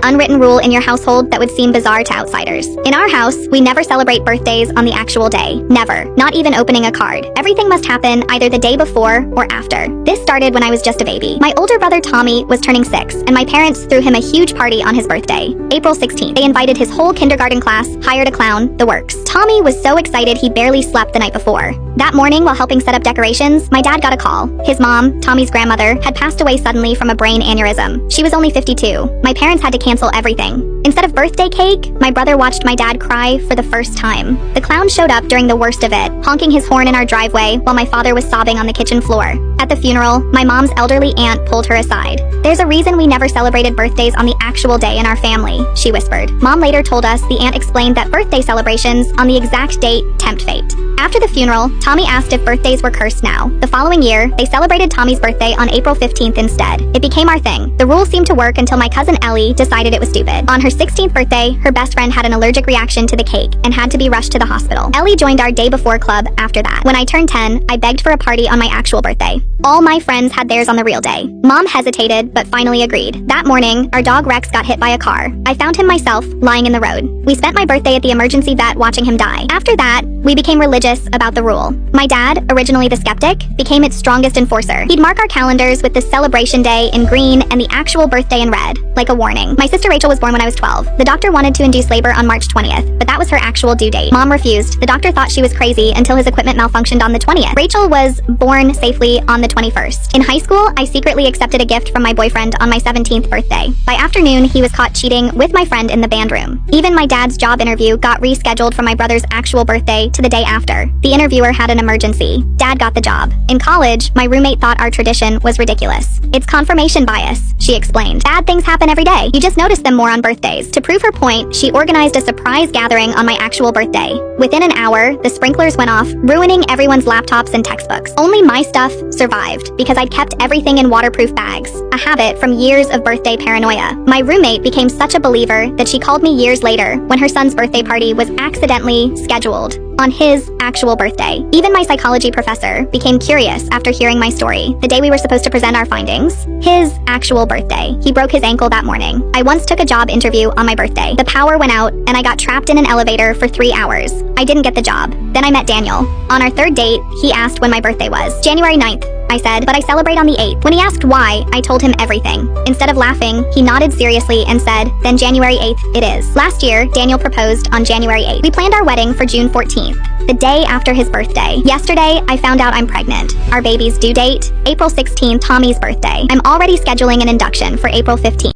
unwritten rule in your household that would seem bizarre to outsiders. In our house, we never celebrate birthdays on the actual day. Never. Not even opening a card. Everything must happen either the day before or after. This started when I was just a baby. My older brother Tommy was turning 6, and my parents threw him a huge party on his birthday. April 16th. They invited his whole kindergarten class, hired a clown, the works. Tommy was so excited he barely slept the night before. That morning, while helping set up decorations, my dad got a call. His mom, Tommy's grandmother, had passed away suddenly from a brain aneurysm. She was only 52. My parents had to cancel everything. Instead of birthday cake, my brother watched my dad cry for the first time. The clown showed up during the worst of it, honking his horn in our driveway while my father was sobbing on the kitchen floor. At the funeral, my mom's elderly aunt pulled her aside. "There's a reason we never celebrated birthdays on the actual day in our family," she whispered. Mom later told us the aunt explained that birthday celebrations on the exact date tempt fate. After the funeral, Tommy asked if birthdays were cursed now. The following year, they celebrated Tommy's birthday on April 15th instead. It became our thing. The rule seemed to work until my cousin Ellie decided it was stupid. On her 16th birthday, her best friend had an allergic reaction to the cake and had to be rushed to the hospital. Ellie joined our day before club after that. When I turned 10, I begged for a party on my actual birthday. All my friends had theirs on the real day. Mom hesitated, but finally agreed. That morning, our dog Rex got hit by a car. I found him myself, lying in the road. We spent my birthday at the emergency vet watching him die. After that, we became religious about the rule. My dad, originally the skeptic, became its strongest enforcer. He'd mark our calendars with the celebration day in green and the actual birthday in red, like a warning. My sister Rachel was born when I was 12. The doctor wanted to induce labor on March 20th, but that was her actual due date. Mom refused. The doctor thought she was crazy until his equipment malfunctioned on the 20th. Rachel was born safely on the 21st. In high school, I secretly accepted a gift from my boyfriend on my 17th birthday. By afternoon, he was caught cheating with my friend in the band room. Even my dad's job interview got rescheduled from my brother's actual birthday to the day after. The interviewer had an emergency. Dad got the job. In college, my roommate thought our tradition was ridiculous. "It's confirmation bias," she explained. "Bad things happen every day. You just notice them more on birthdays." To prove her point, she organized a surprise gathering on my actual birthday. Within an hour, the sprinklers went off, ruining everyone's laptops and textbooks. Only my stuff survived because I'd kept everything in waterproof bags, a habit from years of birthday paranoia. My roommate became such a believer that she called me years later when her son's birthday party was accidentally scheduled on his actual birthday. Even my psychology professor became curious after hearing my story. The day we were supposed to present our findings, his actual birthday. He broke his ankle that morning. I once took a job interview on my birthday. The power went out and I got trapped in an elevator for 3 hours. I didn't get the job. Then I met Daniel. On our third date, he asked when my birthday was. January 9th. I said, but I celebrate on the 8th. When he asked why, I told him everything. Instead of laughing, he nodded seriously and said, then January 8th it is. Last year, Daniel proposed on January 8th. We planned our wedding for June 14th, the day after his birthday. Yesterday, I found out I'm pregnant. Our baby's due date, April 16th, Tommy's birthday. I'm already scheduling an induction for April 15th.